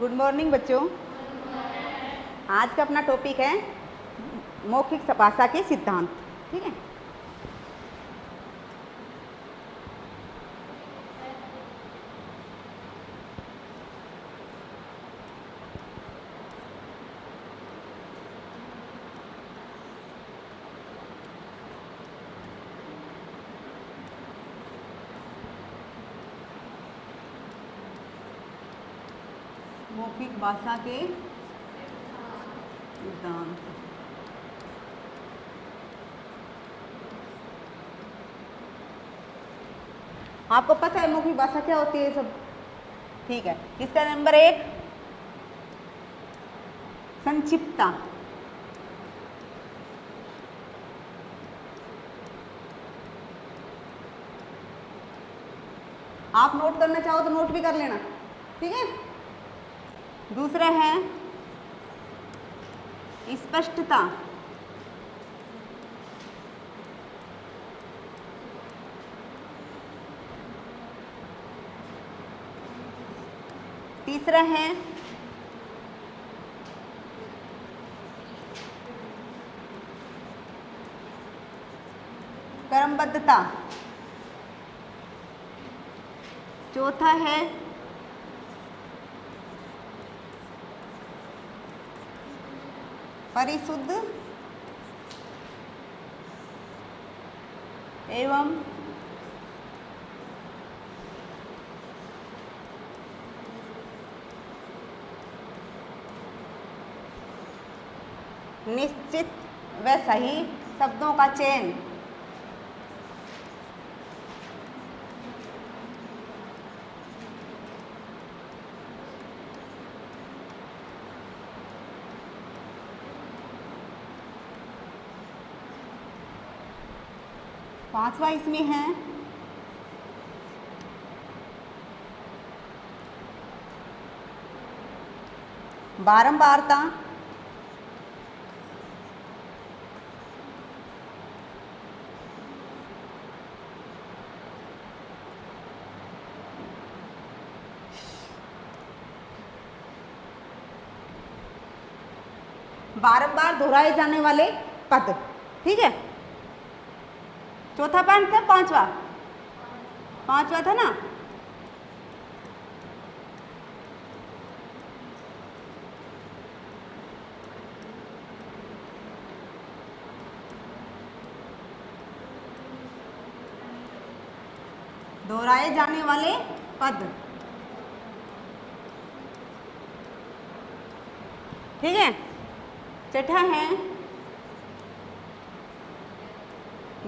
Good morning बच्चों। आज का अपना टॉपिक है मौखिक भाषा के सिद्धांत। ठीक है, मौखिक भाषा के सिद्धांत। आपको पता है मौखिक भाषा क्या होती है सब? ठीक है, इसका नंबर 1 संक्षिप्तता। आप नोट करना चाहो तो नोट भी कर लेना। ठीक है, दूसरा है स्पष्टता। तीसरा है क्रमबद्धता। चौथा है परिशुद्ध एवं निश्चित व सही शब्दों का चयन। पांचवा इसमें है बारंबारता। बारंबार दोहराए जाने वाले पद। ठीक है, चौथा पॉइंट था। पांचवा था ना। दोहराए जाने वाले पद। ठीक है, छठा है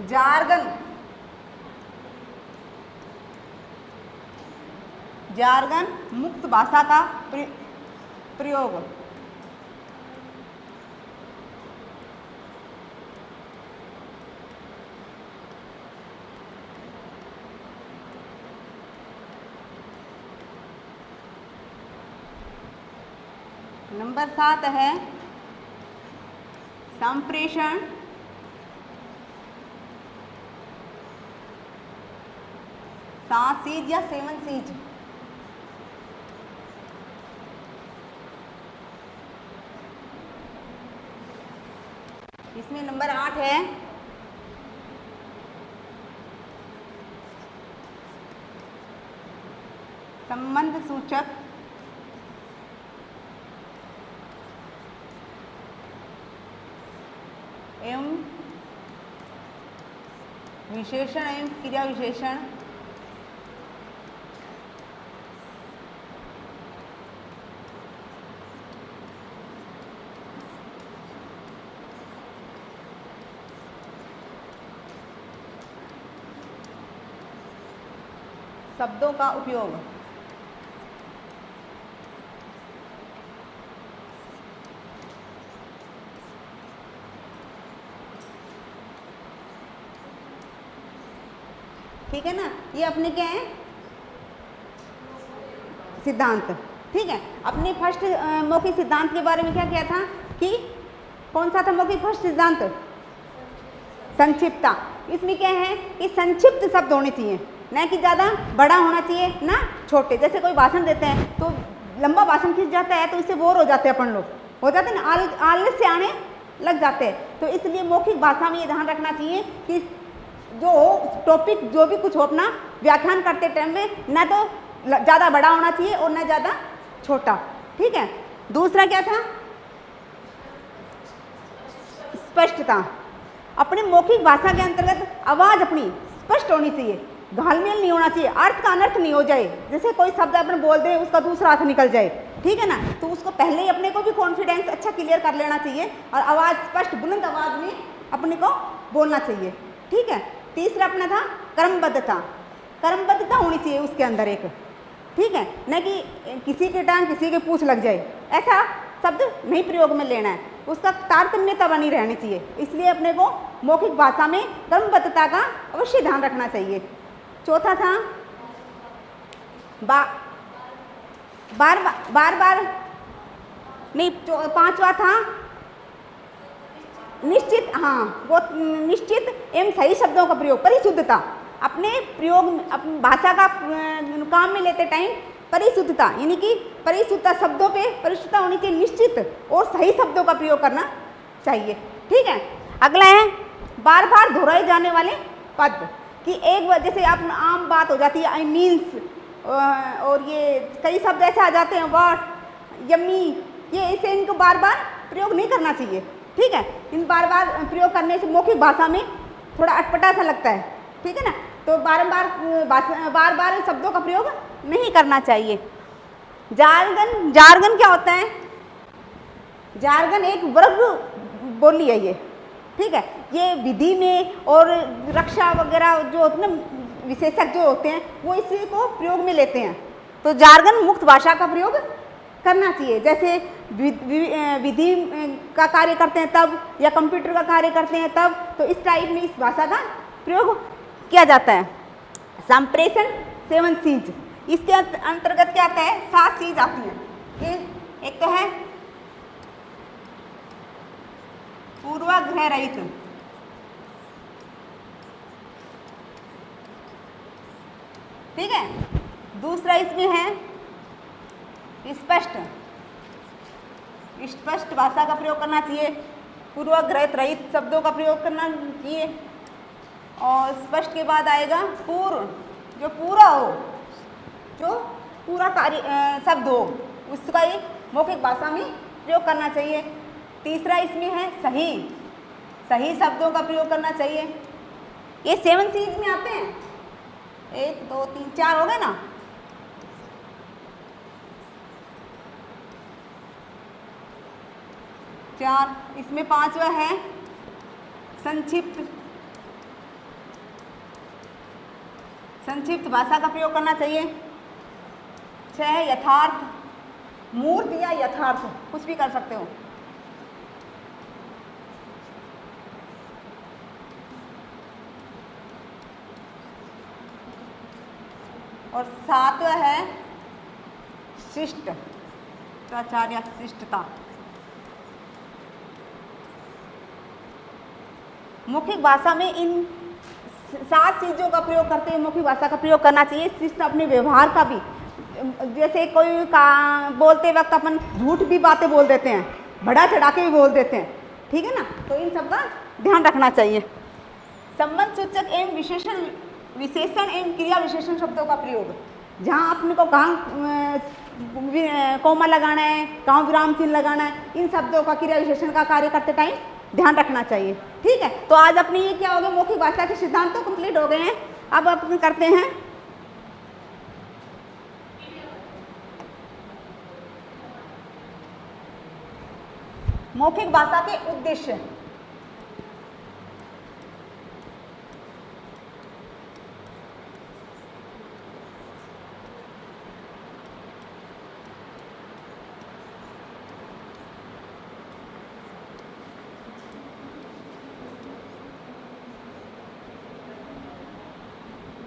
जार्गन। जार्गन मुक्त भाषा का प्रयोग। नंबर 7 है संप्रेषण। सासीज या सेवन सीज। इसमें नंबर 8 है संबंध सूचक एवं विशेषण एवं क्रिया विशेषण। शब्दों का उपयोग। ठीक है ना, ये अपने क्या है सिद्धांत। ठीक है, अपने फर्स्ट मौखिक सिद्धांत के बारे में क्या किया था कि कौन सा था मौखिक फर्स्ट सिद्धांत? संक्षिप्तता। इसमें क्या है कि संक्षिप्त शब्द होने चाहिए, न कि ज़्यादा बड़ा होना चाहिए ना छोटे। जैसे कोई भाषण देते हैं तो लंबा भाषण खींच जाता है तो इससे बोर हो जाते हैं अपन लोग, हो जाते हैं ना, आलस से आने लग जाते हैं। तो इसलिए मौखिक भाषा में ये ध्यान रखना चाहिए कि जो हो टॉपिक जो भी कुछ हो अपना व्याख्यान करते टाइम में ना तो ज़्यादा बड़ा होना चाहिए और ना ज़्यादा छोटा। ठीक है। दूसरा क्या था? स्पष्टता। अपनी मौखिक भाषा के अंतर्गत आवाज़ अपनी स्पष्ट होनी चाहिए, घालमेल नहीं होना चाहिए, अर्थ का अनर्थ नहीं हो जाए। जैसे कोई शब्द अपन बोल दें उसका दूसरा अर्थ निकल जाए, ठीक है ना, तो उसको पहले ही अपने को भी कॉन्फिडेंस अच्छा क्लियर कर लेना चाहिए और आवाज़ स्पष्ट बुलंद आवाज़ में अपने को बोलना चाहिए। ठीक है। तीसरा अपना था क्रमबद्धता। क्रमबद्धता होनी चाहिए उसके अंदर एक, ठीक है, न कि किसी के टांग किसी के पूछ लग जाए, ऐसा शब्द नहीं प्रयोग में लेना है, उसका तारतम्यता बनी रहनी चाहिए। इसलिए अपने को मौखिक भाषा में क्रमबद्धता का अवश्य ध्यान रखना चाहिए। चौथा था बार नहीं, पांचवा था निश्चित, हाँ वो निश्चित एवं सही शब्दों का प्रयोग, परिशुद्धता। अपने प्रयोग अपनी भाषा का काम में लेते टाइम परिशुद्धता, यानी कि परिशुद्धता शब्दों पे परिशुद्धता होनी चाहिए, निश्चित और सही शब्दों का प्रयोग करना चाहिए। ठीक है। अगला है बार बार दोहराए जाने वाले पद, कि एक बार जैसे आप आम बात हो जाती है आई मीन्स, और ये कई शब्द ऐसे आ जाते हैं व्हाट, यम्मी, ये ऐसे इनको बार बार प्रयोग नहीं करना चाहिए। ठीक है। इन बार बार प्रयोग करने से मौखिक भाषा में थोड़ा अटपटा सा लगता है, ठीक है ना, तो बार बार शब्दों का प्रयोग नहीं करना चाहिए। जार्गन, जार्गन क्या होता है? जार्गन एक वर्ग बोली है ये, ठीक है, ये विधि में और रक्षा वगैरह जो होते हैं विशेषज्ञ जो होते हैं वो इसी को प्रयोग में लेते हैं। तो जार्गन मुक्त भाषा का प्रयोग करना चाहिए, जैसे विधि का कार्य करते हैं तब, या कंप्यूटर का कार्य करते हैं तब, तो इस टाइप में इस भाषा का प्रयोग किया जाता है। संप्रेषण 7 चीज, इसके अंतर्गत क्या आता है? 7 चीज आती है। एक तो है पूर्वाग्रह रहित, ठीक है। दूसरा इसमें है स्पष्ट, स्पष्ट भाषा का प्रयोग करना चाहिए, पूर्वाग्रह रहित शब्दों का प्रयोग करना चाहिए। और स्पष्ट के बाद आएगा पूर्व, जो पूरा हो, जो पूरा कार्य शब्द हो, उसका ही मौखिक भाषा में प्रयोग करना चाहिए। तीसरा इसमें है सही, सही शब्दों का प्रयोग करना चाहिए। ये 7 चीज में आते हैं, 1 2 3 4 हो गए ना। चार, इसमें 5वां है संक्षिप्त, संक्षिप्त भाषा का प्रयोग करना चाहिए। 6 है यथार्थ, मूर्त या यथार्थ कुछ भी कर सकते हो। और 7वां है शिष्ट, आचार्य या शिष्टता। मौखिक भाषा में इन 7 चीज़ों का प्रयोग करते हुए मौखिक भाषा का प्रयोग करना चाहिए। शिष्ट अपने व्यवहार का भी, जैसे कोई का बोलते वक्त अपन झूठ भी बातें बोल देते हैं, बढ़ा चढ़ा के भी बोल देते हैं, ठीक है ना, तो इन सब का ध्यान रखना चाहिए। संबंध सूचक एवं विशेषण एवं क्रिया विशेषण शब्दों का प्रयोग, जहाँ अपने को कहाँ कॉमा लगाना है, कहाँ विराम चिन्ह लगाना है, इन शब्दों का क्रिया विशेषण का कार्य करते टाइम ध्यान रखना चाहिए। ठीक है। तो आज अपनी ये क्या हो गया, मौखिक भाषा के सिद्धांत तो कंप्लीट हो गए हैं। अब अपन करते हैं मौखिक भाषा के उद्देश्य।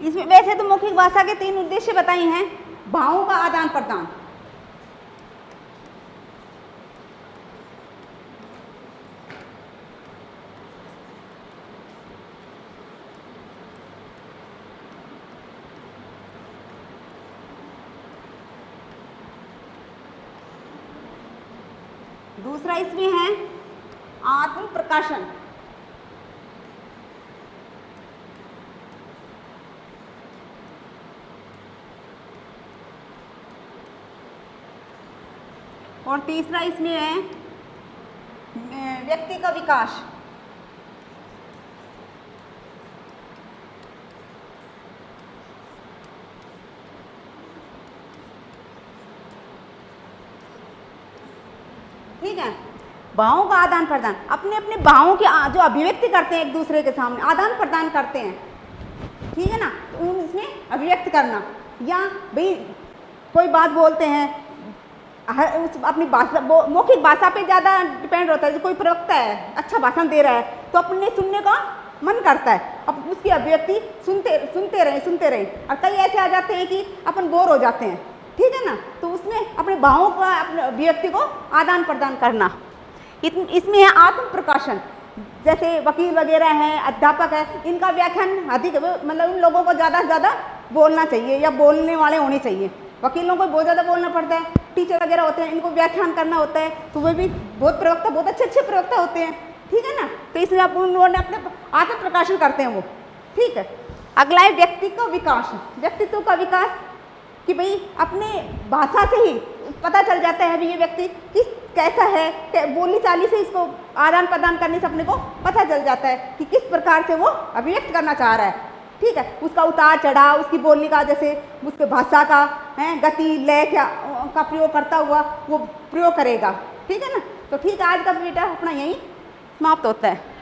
इसमें वैसे तो मौखिक भाषा के 3 उद्देश्य बताए हैं। भावों का आदान प्रदान, दूसरा इसमें है आत्म प्रकाशन। और तीसरा इसमें है व्यक्ति का विकास। ठीक है, भावों का आदान प्रदान, अपने अपने भावों की जो अभिव्यक्ति करते हैं एक दूसरे के सामने, आदान प्रदान करते हैं, ठीक है ना। तो इसमें अभिव्यक्त करना, या भाई कोई बात बोलते हैं, अपनी भाषा मौखिक भाषा पे ज़्यादा डिपेंड होता है। कोई प्रवक्ता है, अच्छा भाषण दे रहा है, तो अपने सुनने का मन करता है, अब उसकी अभिव्यक्ति सुनते रहें। और कई ऐसे आ जाते हैं कि अपन बोर हो जाते हैं, ठीक है ना। तो उसमें अपने भावों का, अपने अभिव्यक्ति को आदान प्रदान करना। इसमें है आत्म प्रकाशन, जैसे वकील वगैरह हैं, अध्यापक है, इनका व्याख्यान अधिक, मतलब उन लोगों को ज़्यादा से ज़्यादा बोलना चाहिए या बोलने वाले होने चाहिए। वकीलों को बहुत ज़्यादा बोलना पड़ता है, टीचर वगैरह होते हैं, इनको व्याख्यान करना होता है, तो वे भी बहुत प्रवक्ता, बहुत अच्छे प्रवक्ता होते हैं, ठीक है ना। तो इसलिए आप उन्होंने अपने आत्म प्रकाशन करते हैं वो, ठीक है। अगला है व्यक्ति का विकास, व्यक्तित्व का विकास, कि भाई अपने भाषा से ही पता चल जाता है भी ये व्यक्ति कैसा है, बोली चाली से इसको आदान प्रदान करने से अपने को पता चल जाता है कि किस प्रकार से वो अभिव्यक्त करना चाह रहा है, ठीक है। उसका उतार चढ़ाव, उसकी बोलने का, जैसे उसके भाषा का है गति, लय का प्रयोग करता हुआ वो प्रयोग करेगा, ठीक है ना। तो ठीक है, आज का बेटा अपना यही समाप्त होता है।